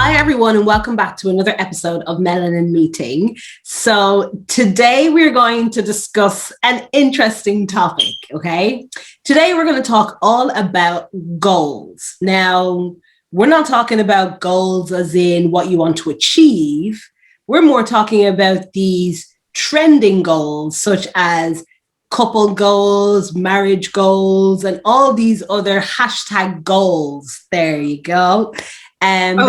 Hi, everyone, and welcome back to another episode of Melanin Meeting. So today we're going to discuss an interesting topic, okay? Today we're going to talk all about goals. Now, we're not talking about goals as in what you want to achieve. We're more talking about these trending goals, such as couple goals, marriage goals, and all these other hashtag goals. There you go. That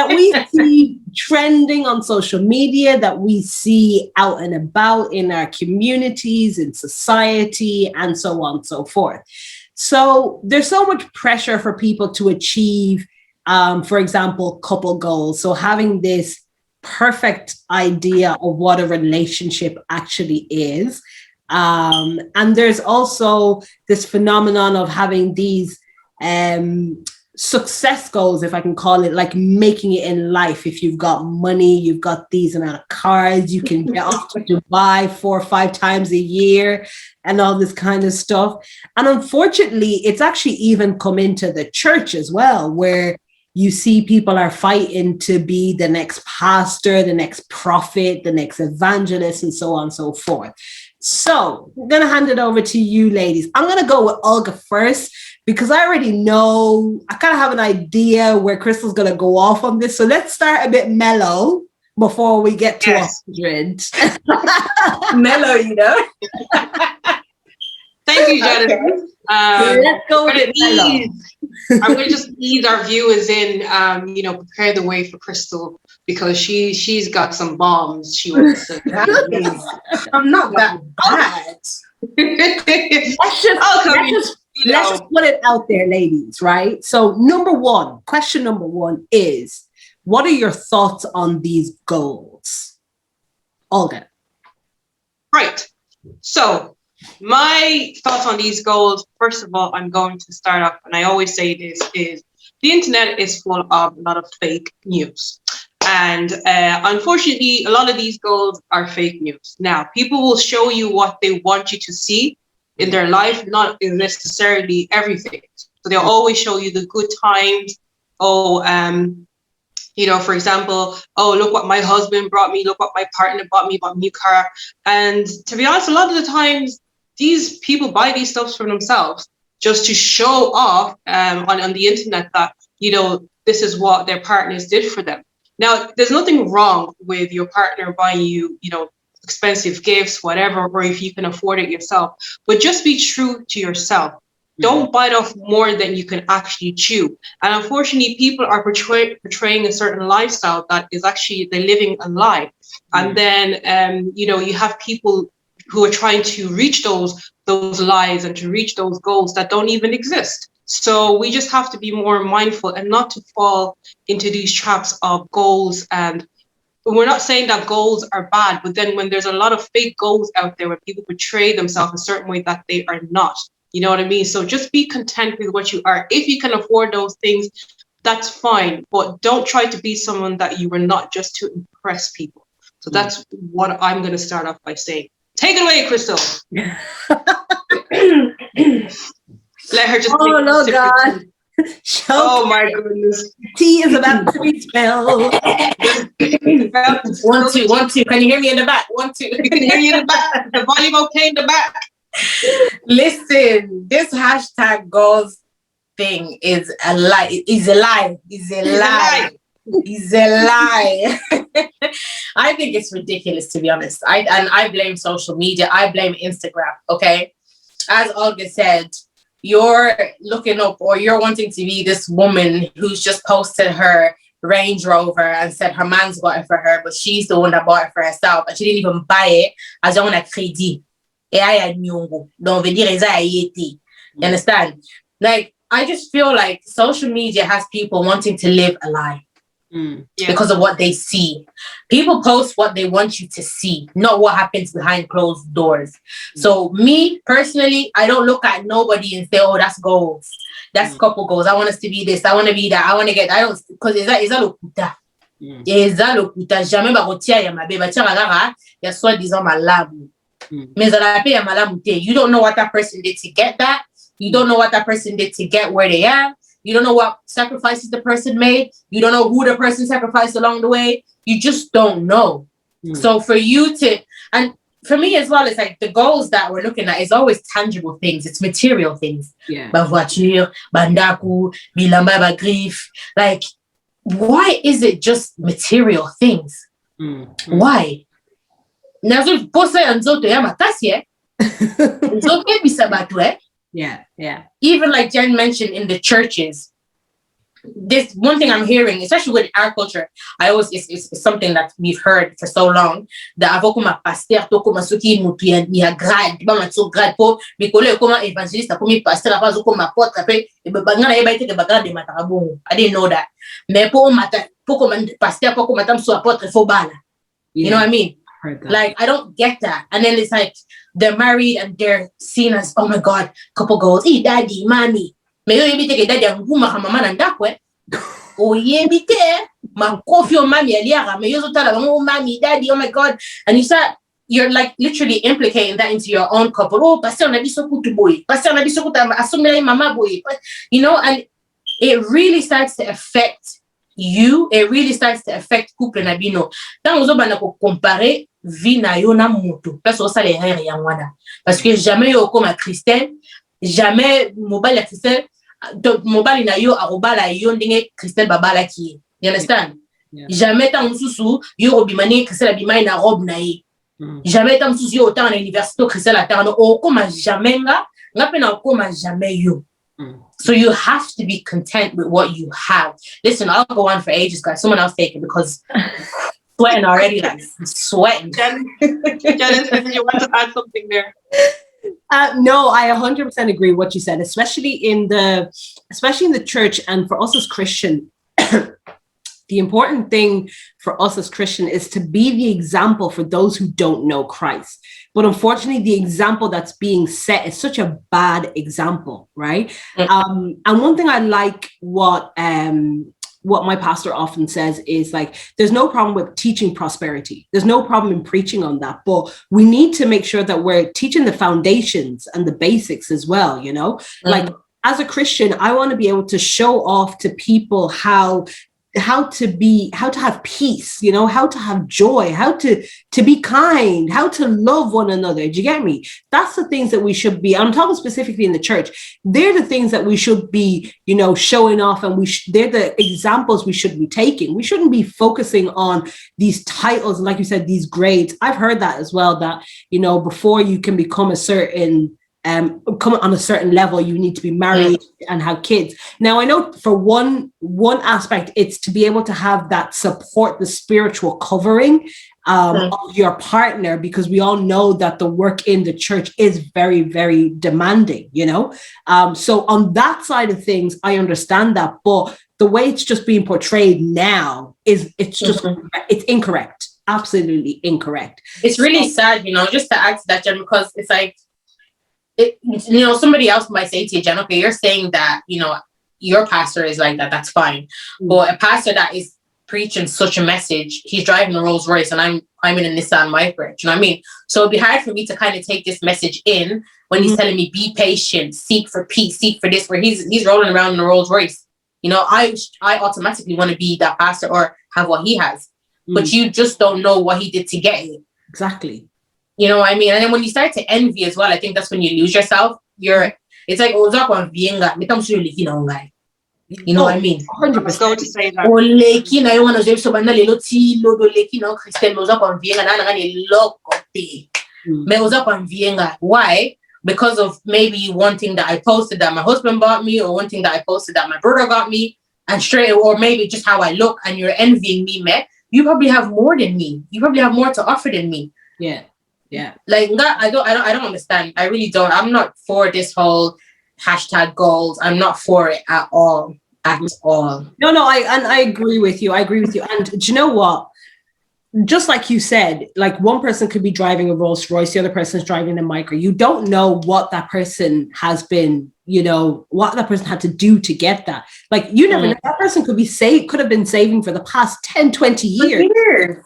we see trending on social media, that we see out and about in our communities, in society, and so on and so forth. So there's so much pressure for people to achieve, for example, couple goals. So having this perfect idea of what a relationship actually is. And there's also this phenomenon of having these success goals, if I can call it, like making it in life. If you've got money, you've got these amount of cars, you can get off to Dubai 4 or 5 times a year and all this kind of stuff. And unfortunately, it's actually even come into the church as well, where you see people are fighting to be the next pastor, the next prophet, the next evangelist, and so on and so forth. So I'm going to hand it over to you, ladies. I'm going to go with Olga first, because I already know, I kind of have an idea where Crystal's going to go off on this. So let's start a bit mellow before we get to 100. Mellow, you know. Thank you, Jonathan. Let's go with it mellow. I'm going to just ease our viewers in, prepare the way for Crystal, because she's got some bombs she wants to. I'm not that bad. Let's just put it out there, ladies, right? So question number one is, what are your thoughts on these goals? Olga. Right. So my thoughts on these goals, first of all, I'm going to start off, and I always say this, is the internet is full of a lot of fake news. And unfortunately, a lot of these goals are fake news. Now, people will show you what they want you to see in their life, not necessarily everything. So they'll always show you the good times. For example, look what my husband brought me, look what my partner bought me, bought a new car. And to be honest, a lot of the times, these people buy these stuff for themselves just to show off on the internet that, this is what their partners did for them. Now, there's nothing wrong with your partner buying you, expensive gifts, whatever, or if you can afford it yourself, but just be true to yourself. Don't bite off more than you can actually chew. And unfortunately, people are portraying a certain lifestyle that is actually, they're living a lie. And then, you have people who are trying to reach those lies and to reach those goals that don't even exist. So we just have to be more mindful and not to fall into these traps of goals. And we're not saying that goals are bad, but then when there's a lot of fake goals out there where people portray themselves a certain way that they are not, you know what I mean? So just be content with what you are. If you can afford those things, that's fine, but don't try to be someone that you were not just to impress people. So that's what I'm going to start off by saying. Take it away, Crystal. Let her just. Oh no, God! Oh my goodness! Tea is about to be spilled. 1, 2, 1, 2. Can you hear me in the back? 1, 2. We can hear you in the back. The volume okay in the back. Listen, this hashtag goals thing is a lie. It's a lie. It's a lie. It's a lie. I think it's ridiculous, to be honest. I blame social media. I blame Instagram. Okay, as Olga said, you're looking up or you're wanting to be this woman who's just posted her Range Rover and said her man's got it for her, but she's the one that bought it for herself and she didn't even buy it as on a credit. You understand? Like, I just feel like social media has people wanting to live a lie. Because of what they see. People post what they want you to see, not what happens behind closed doors. So me personally, I don't look at nobody and say, oh, that's goals. That's couple goals. I want us to be this. I want to be that. I want to get, I don't, because is that lokuta. Is that lokuta. Jamais barotia ya mabe. Batia ragara, ya soi-disant malamu. Mais à la paix ya malamu te. You don't know what that person did to get that. You don't know what that person did to get where they are. You don't know what sacrifices the person made. You don't know who the person sacrificed along the way. You just don't know. So for you to, and for me as well, it's like the goals that we're looking at is always tangible things. It's material things. Yeah. Ba voiture, bandaku, bilamba, ba grief. Like, why is it just material things? Why? Nazo posa ya nzoto ya makasi nzoto bisa batu Yeah. Even like Jen mentioned in the churches, this one thing I'm hearing, especially with our culture, it's something that we've heard for so long. Da avoko ma pasteur to kuma suki mutu ya grade, ba matso grade po mikole kuma evangelist ko mi pasteur apa zo kuma porte pe e bangana e baite ke bagara de matarabongo. I didn't know that. Mais po mata po kuma pasteur po kuma tam so apôtre fo bala. You know what I mean? Like, I don't get that. And then it's like they're married and they're seen as, oh my God, couple goals. Hey, daddy, mommy. May you be take daddy and guma mama nandakwe. Oh yeah, be there. Ma coffee or mommy aliaga. May you so tell oh mommy, daddy, oh my God. And you're like literally implicating that into your own couple. Oh, pastor na biso kutu boy. Pastor na biso kutu asumela mama boy. You know, and it really starts to affect you. It really starts to affect couple na bino. Tant ozo bana ko comparer vie na yo na mutu. Parce que ça les rire ya wana. Parce que jamais yo comme Christian, jamais mobile Christian, mobile na yo arobala yo ndenge Christian babala ki. You understand? Yeah. Jamais tant mususu yo obimani Christian abimai na robe na ye. Jamais tant mususu yo autant na université Christian la terre no o comme jamais nga pe na comme jamais yo. So you have to be content with what you have. Listen, I'll go on for ages, guys. Someone else take it because sweating already, like sweating. Janice, you want to add something there? No, I 100% agree with what you said, especially in the church and for us as Christian. The important thing for us as Christian is to be the example for those who don't know Christ. But unfortunately, the example that's being set is such a bad example, right? And one thing I like what my pastor often says is like, there's no problem with teaching prosperity. There's no problem in preaching on that, but we need to make sure that we're teaching the foundations and the basics as well, you know? Like as a Christian, I want to be able to show off to people how to have peace, you know, how to have joy, how to be kind, how to love one another. Do you get me? That's the things that we should be, I'm talking specifically in the church. They're the things that we should be, you know, showing off, and they're the examples we should be taking. We shouldn't be focusing on these titles, like you said, these grades. I've heard that as well, that, you know, before you can become a certain come on a certain level, you need to be married and have kids. Now, I know for one aspect, it's to be able to have that support, the spiritual covering of your partner, because we all know that the work in the church is very, very demanding, you know? So on that side of things, I understand that, but the way it's just being portrayed now it's incorrect. Absolutely incorrect. It's really sad, you know, just to add to that, Jen, because it's like, you know, somebody else might say to you, Jen, okay, you're saying that, you know, your pastor is like that, that's fine. But a pastor that is preaching such a message, he's driving a Rolls Royce and I'm in a Nissan Micra, you know what I mean? So it'd be hard for me to kind of take this message in when he's telling me, be patient, seek for peace, seek for this, where he's rolling around in a Rolls Royce. You know, I automatically want to be that pastor or have what he has. But you just don't know what he did to get it. Exactly. You know what I mean? And then when you start to envy as well, I think that's when you lose yourself. It's like, you know what I mean? 100% going to say that. Why? Because of maybe one thing that I posted that my husband bought me, or one thing that I posted that my brother got me, and straight, or maybe just how I look, and you're envying me, man. You probably have more than me. You probably have more to offer than me. Yeah. Like that, I don't understand. I really don't. I'm not for this whole #goals. I'm not for it at all. No, I agree with you. And do you know what? Just like you said, like one person could be driving a Rolls Royce, the other person's driving a Micra. You don't know what that person has been, you know, what that person had to do to get that. Like you never know. That person could have been saving for the past 10, 20 years.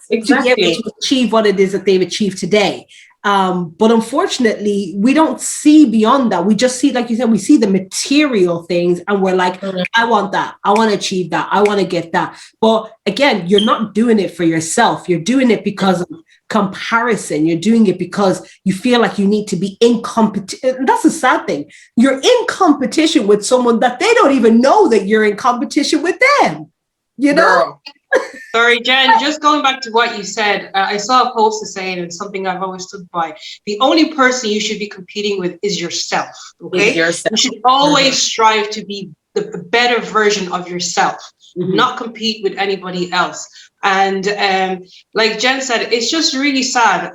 Exactly. To be able to achieve what it is that they've achieved today. But unfortunately, we don't see beyond that. We just see, like you said, we see the material things and we're like, I want that. I want to achieve that. I want to get that. But again, you're not doing it for yourself. You're doing it because of comparison. You're doing it because you feel like you need to be in competition. That's a sad thing. You're in competition with someone that they don't even know that you're in competition with them. You know? Girl. Sorry, Jen, just going back to what you said, I saw a post saying, and it's something I've always stood by, the only person you should be competing with is yourself, okay? You should always strive to be the better version of yourself, not compete with anybody else. And like Jen said, it's just really sad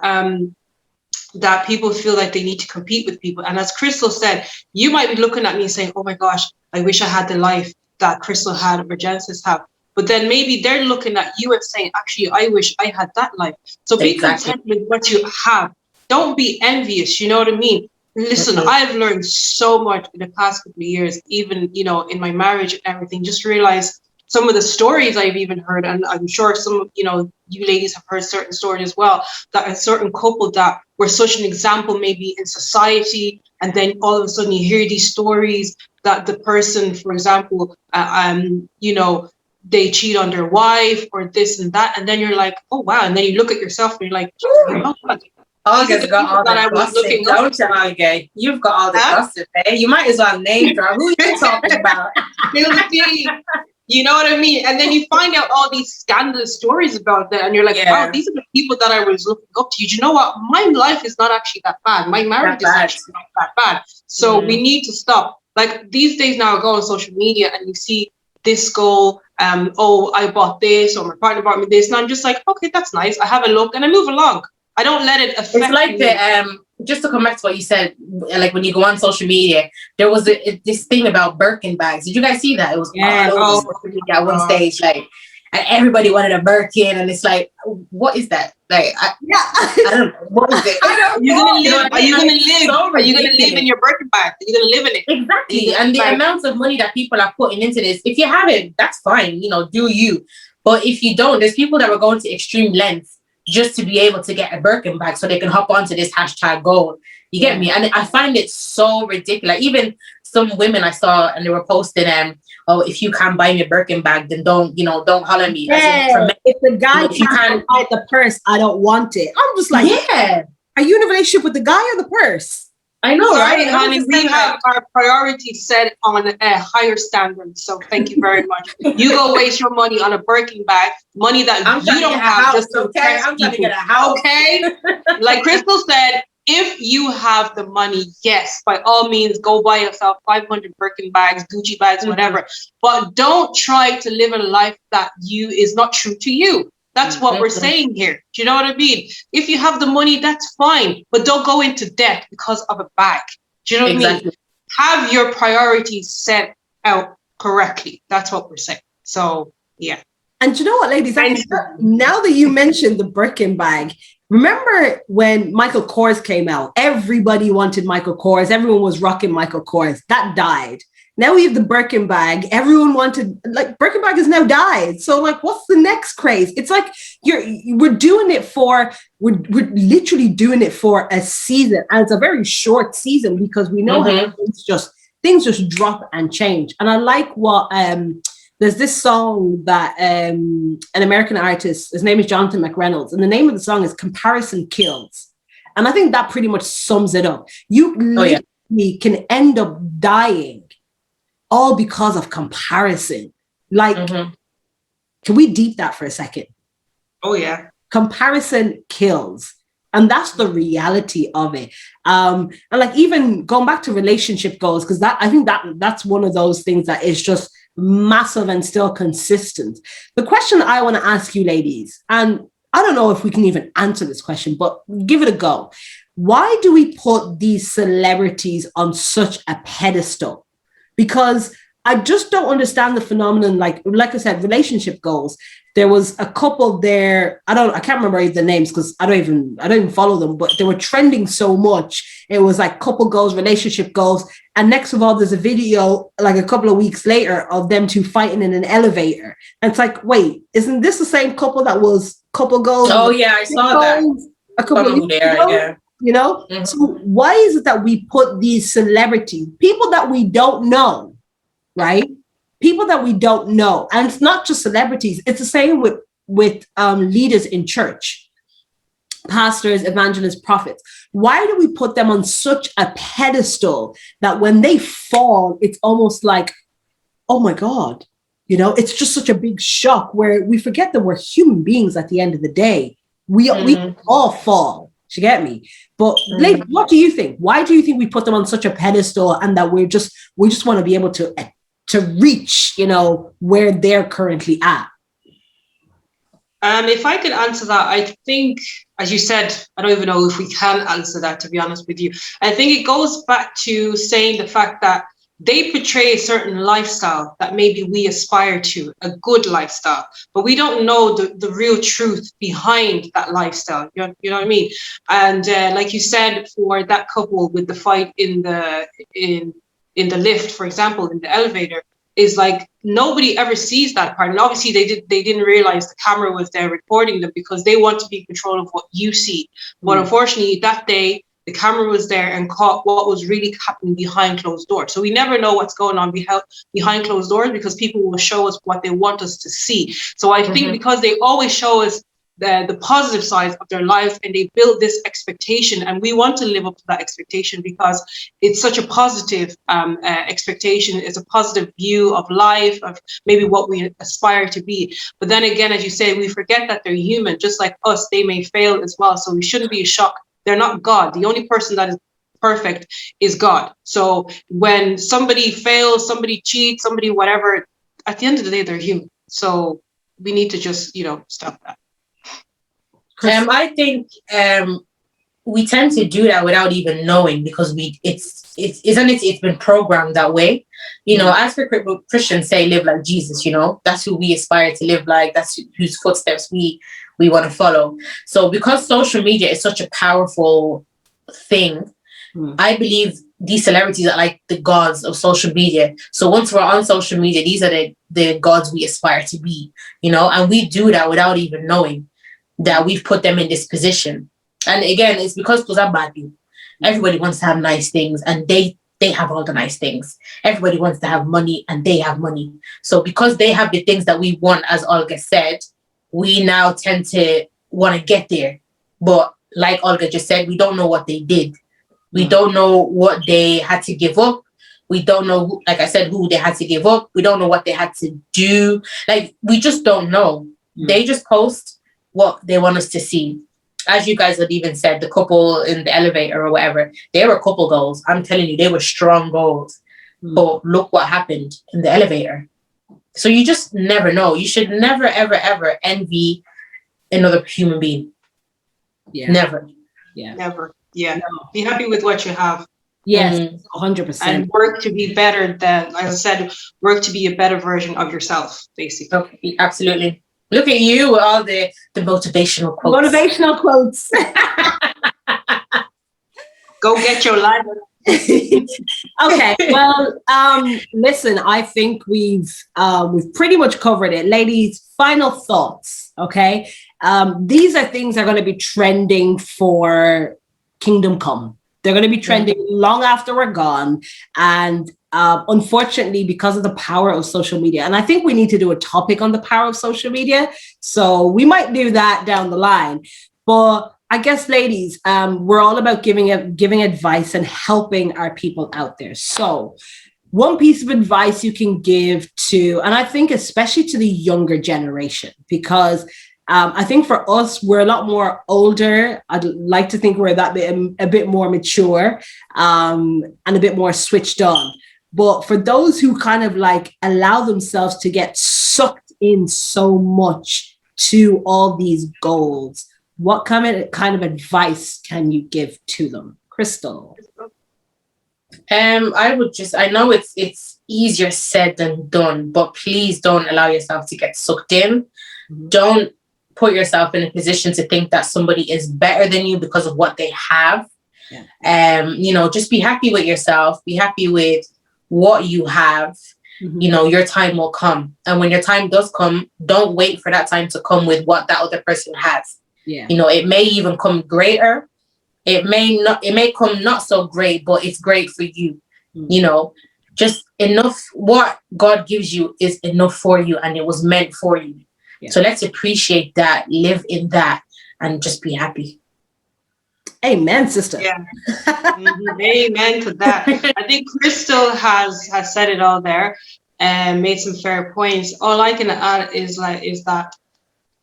that people feel like they need to compete with people. And as Crystal said, you might be looking at me saying, oh my gosh, I wish I had the life that Crystal had or Genesis have. But then maybe they're looking at you and saying, actually, I wish I had that life. So be content with what you have. Don't be envious. You know what I mean? Listen, I've learned so much in the past couple of years, even, you know, in my marriage and everything, just realize some of the stories I've even heard. And I'm sure some, you know, you ladies have heard certain stories as well, that a certain couple that were such an example maybe in society. And then all of a sudden you hear these stories that the person, for example, you know, they cheat on their wife or this and that. And then you're like, oh, wow. And then you look at yourself and you're like, you know what? Olga's got all the gossip, don't you, Olga? You've got all the gossip, eh? You might as well name drop. Who are you talking about? You know what I mean? And then you find out all these scandalous stories about that. And you're like, wow, these are the people that I was looking up to. You know what? My life is not actually that bad. My marriage is actually not that bad. So we need to stop. Like these days now, I go on social media and you see this goal. Oh, I bought this, or my partner bought me this. And I'm just like, okay, that's nice. I have a look and I move along. I don't let it affect It's like the just to come back to what you said, like when you go on social media, there was this thing about Birkin bags. Did you guys see that? It was all over social media at one stage, like, and everybody wanted a Birkin, and it's like, what is that? Like, I don't know. What is it? Are you gonna live in your Birkin bag? Are you gonna live in it? Exactly. And the amount of money that people are putting into this, if you have it, that's fine. You know, do you? But if you don't, there's people that were going to extreme lengths just to be able to get a Birkin bag so they can hop onto this hashtag goal. You get me? And I find it so ridiculous. Even some women I saw, and they were posting, oh, if you can't buy me a Birkin bag, then don't holler at me. Yeah, if the guy can't buy the purse, I don't want it. I'm just like, are you in a relationship with the guy or the purse? I know, right? Honey, we have our priorities set on a higher standard. So thank you very much. You go waste your money on a Birkin bag, money that you don't have, just to impress people. I'm trying to get a house. Okay? Like Crystal said, if you have the money, yes, by all means, go buy yourself 500 Birkin bags, Gucci bags, whatever. But don't try to live a life that is not true to you. That's what we're saying here. Do you know what I mean? If you have the money, that's fine. But don't go into debt because of a bag. Do you know what I mean? Have your priorities set out correctly. That's what we're saying. So, yeah. And you know what, ladies? Now that you mentioned the Birkin bag, remember when Michael Kors came out? Everybody wanted Michael Kors. Everyone was rocking Michael Kors. That died. Now we have the Birkin bag. Everyone wanted, like, Birkin bag has now died. So, like, what's the next craze? It's like we're doing it for, we're literally doing it for a season, and it's a very short season because we know how things just drop and change. And I like what there's this song that an American artist, his name is Jonathan McReynolds, and the name of the song is "Comparison Kills," and I think that pretty much sums it up. You literally can end up dying all because of comparison. Like, can we deep that for a second? Oh, yeah. Comparison kills. And that's the reality of it. And like, even going back to relationship goals, because I think that's one of those things that is just massive and still consistent. The question I want to ask you, ladies, and I don't know if we can even answer this question, but give it a go. Why do we put these celebrities on such a pedestal? Because I just don't understand the phenomenon. Like I said, relationship goals. There was a couple there. I can't remember the names because I don't even follow them, but they were trending so much. It was like couple goals, relationship goals. And next of all, there's a video like a couple of weeks later of them two fighting in an elevator. And it's like, wait, isn't this the same couple that was couple goals? Oh yeah, I saw that. A couple of weeks ago? you know? Mhm. So why is it that we put these celebrities, people that we don't know, right? People that we don't know. And it's not just celebrities. It's the same with leaders in church, pastors, evangelists, prophets. Why do we put them on such a pedestal that when they fall, it's almost like, oh my God, you know, it's just such a big shock where we forget that we're human beings at the end of the day. We all fall. You get me? But Blake, what do you think? Why do you think we put them on such a pedestal and that we just want to be able to reach, you know, where they're currently at? If I could answer that, I think, as you said, I don't even know if we can answer that, to be honest with you. I think it goes back to saying the fact that they portray a certain lifestyle that maybe we aspire to, a good lifestyle, but we don't know the real truth behind that lifestyle. You know what I mean? And like you said, for that couple with the fight in the lift, for example, in the elevator, is like nobody ever sees that part. And obviously they didn't realize the camera was there recording them because they want to be in control of what you see. But unfortunately that day the camera was there and caught what was really happening behind closed doors. So we never know what's going on behind closed doors because people will show us what they want us to see. So I think because they always show us the positive sides of their lives and they build this expectation, and we want to live up to that expectation because it's such a positive expectation. It's a positive view of life, of maybe what we aspire to be. But then again, as you say, we forget that they're human, just like us. They may fail as well, so we shouldn't be shocked. They're not God. The only person that is perfect is God. So when somebody fails, somebody cheats, somebody whatever, at the end of the day, they're human. So we need to just, stop that. I think we tend to do that without even knowing because it's been programmed that way. As for Christians say, live like Jesus. That's who we aspire to live like. That's whose footsteps we want to follow. So because social media is such a powerful thing, I believe these celebrities are like the gods of social media. So once we're on social media, these are the gods we aspire to be. And we do that without even knowing that we've put them in this position. And again, it's because those are bad people. Everybody wants to have nice things and they have all the nice things. Everybody wants to have money and they have money. So because they have the things that we want, as Olga said, we now tend to want to get there. But like Olga just said, we don't know what they did. We don't know what they had to give up. We don't know, like I said, who they had to give up. We don't know what they had to do. Like, we just don't know. They just post what they want us to see. As you guys had even said, the couple in the elevator or whatever, they were couple goals. I'm telling you, they were strong goals. But look what happened in the elevator. So you just never know. You should never, ever, ever envy another human being. Yeah. Never. Yeah. Never. Yeah. No. Be happy with what you have. Yes, 100%. And work to be better than, like I said, work to be a better version of yourself, basically. Okay, absolutely. Look at you with all the motivational quotes. Motivational quotes. Go get your life. Okay, well, listen, I think we've pretty much covered it. Ladies, final thoughts, okay? These are things that are going to be trending for Kingdom Come. They're going to be trending long after we're gone. And unfortunately, because of the power of social media, and I think we need to do a topic on the power of social media. So we might do that down the line. But I guess, ladies, we're all about giving advice and helping our people out there. So one piece of advice you can give to, and I think especially to the younger generation, because I think for us, we're a lot more older. I'd like to think we're a bit more mature and a bit more switched on. But for those who kind of like allow themselves to get sucked in so much to all these goals, what kind of advice can you give to them? Crystal? I know it's easier said than done, but please don't allow yourself to get sucked in. Don't put yourself in a position to think that somebody is better than you because of what they have. Just be happy with yourself. Be happy with what you have. Your time will come. And when your time does come, don't wait for that time to come with what that other person has. It may even come greater. it may come not so great, but it's great for you. You know, just enough. What God gives you is enough for you, and it was meant for you. Yeah. So let's appreciate that, live in that, and just be happy. Amen, sister. Yeah. Amen to that. I think Crystal has said it all there and made some fair points. All I can add is that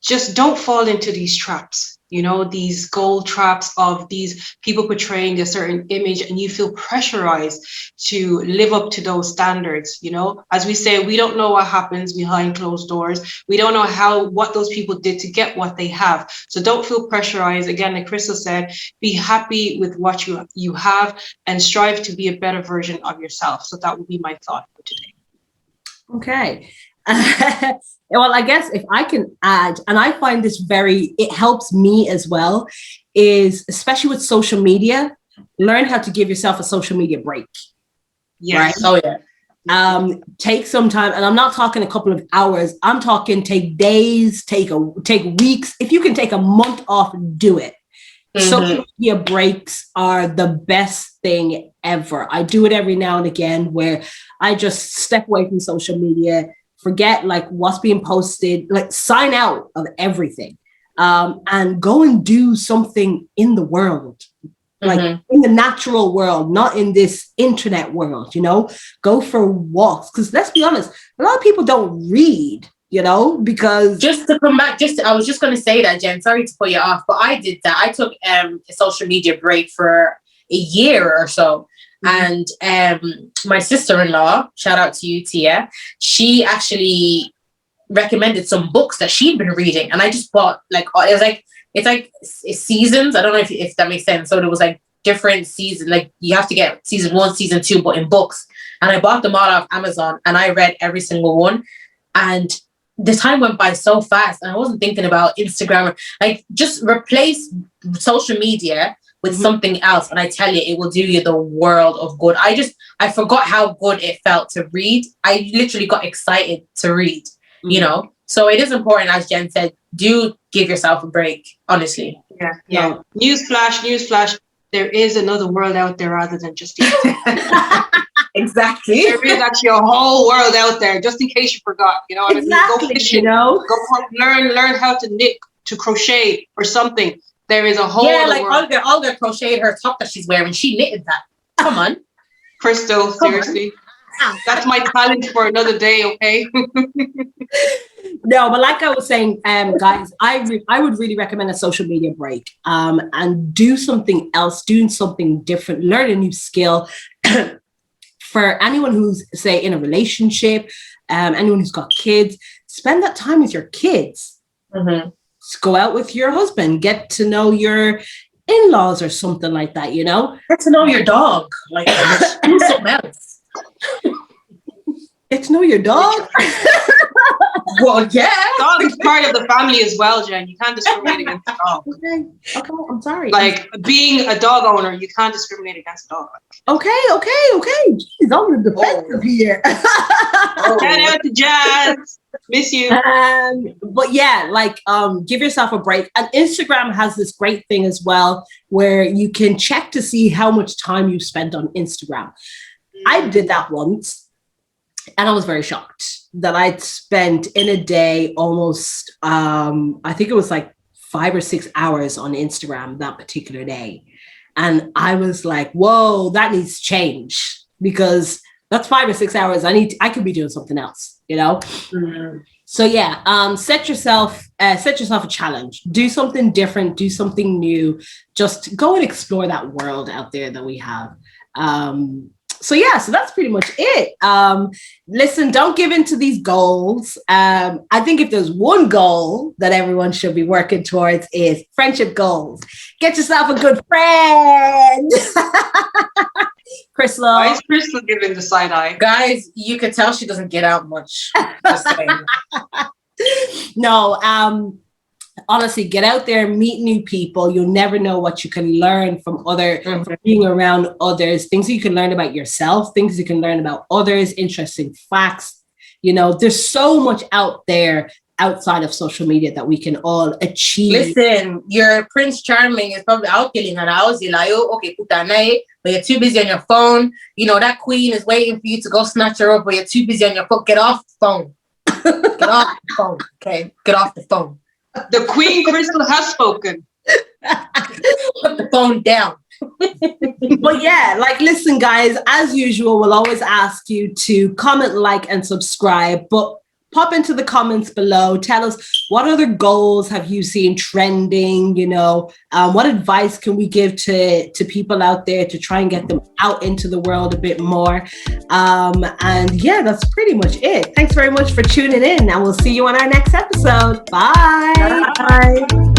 just don't fall into these traps, you know, these gold traps of these people portraying a certain image, and you feel pressurized to live up to those standards. You know, as we say, we don't know what happens behind closed doors. We don't know what those people did to get what they have. So don't feel pressurized. Again, like Crystal said, be happy with what you have and strive to be a better version of yourself. So that would be my thought for today. Okay. Well, I guess if I can add, and I find this it helps me as well, is especially with social media, learn how to give yourself a social media break. Yes. Right? Oh, yeah. Take some time, and I'm not talking a couple of hours. I'm talking take days, take weeks. If you can take a month off, do it. Social media breaks are the best thing ever. I do it every now and again where I just step away from social media, forget like what's being posted, like sign out of everything, and go and do something in the world, like in the natural world, not in this internet world, you know, go for walks. Because let's be honest, a lot of people don't read, you know, because just to come back, I was just going to say that, Jen, sorry to put you off, but I did that. I took a social media break for a year or so. And my sister-in-law, shout out to you, Tia, she actually recommended some books that she'd been reading. And I just bought it's like seasons. I don't know if that makes sense. So there was like different seasons, like you have to get season 1, season 2, but in books. And I bought them all off Amazon and I read every single one. And the time went by so fast and I wasn't thinking about Instagram. Like, just replace social media with something else, and I tell you, it will do you the world of good. I forgot how good it felt to read. I literally got excited to read, you know? So it is important, as Jen said, do give yourself a break, honestly. Yeah. Newsflash. There is another world out there other than just the internet. Exactly. There is actually a whole world out there, just in case you forgot. You know what I mean? Go fishing, you know? Go learn how to knit, to crochet or something. There is a whole world. Olga crocheted her top that she's wearing. She knitted that. Come on. Crystal, seriously. That's my talent for another day, okay? No, but like I was saying, guys, I would really recommend a social media break, and do something else, doing something different, learn a new skill. For anyone who's, say, in a relationship, anyone who's got kids, spend that time with your kids. Go out with your husband, get to know your in-laws or something like that, you know? Get to know your dog. Like, do something else. Get to know your dog? Well, yeah. Dog is part of the family as well, Jen. You can't discriminate against a dog. Okay, I'm sorry. Like, being a dog owner, you can't discriminate against a dog. Okay. Jeez, I'm in the defensive here. Shout out to Jazz. Miss you. But yeah, like, give yourself a break. And Instagram has this great thing as well, where you can check to see how much time you spent on Instagram. I did that once, and I was very shocked that I'd spent in a day almost, I think it was like 5 or 6 hours on Instagram that particular day. And I was like, whoa, that needs change, because that's 5 or 6 hours. I could be doing something else, you know? So yeah, set yourself a challenge, do something different, do something new, just go and explore that world out there that we have. So that's pretty much it. Listen, don't give in to these goals. I think if there's one goal that everyone should be working towards, is friendship goals. Get yourself a good friend. Crystal. Why is Crystal giving the side eye? Guys, you can tell she doesn't get out much. Just saying. No, honestly, get out there, meet new people. You'll never know what you can learn from from being around others, things that you can learn about yourself, things you can learn about others, interesting facts. You know, there's so much out there outside of social media that we can all achieve? Listen, your Prince Charming is probably out killing her house. You're like, oh, okay, puta nay, but you're too busy on your phone. You know, that queen is waiting for you to go snatch her up, but you're too busy on your phone. Get off the phone. Get off the phone, okay? Get off the phone. The Queen Crystal has spoken. Put the phone down. But yeah, like, listen, guys, as usual, we'll always ask you to comment, like, and subscribe, but pop into the comments below. Tell us, what other goals have you seen trending? You know, what advice can we give to people out there to try and get them out into the world a bit more? And yeah, that's pretty much it. Thanks very much for tuning in, and we'll see you on our next episode. Bye. Bye.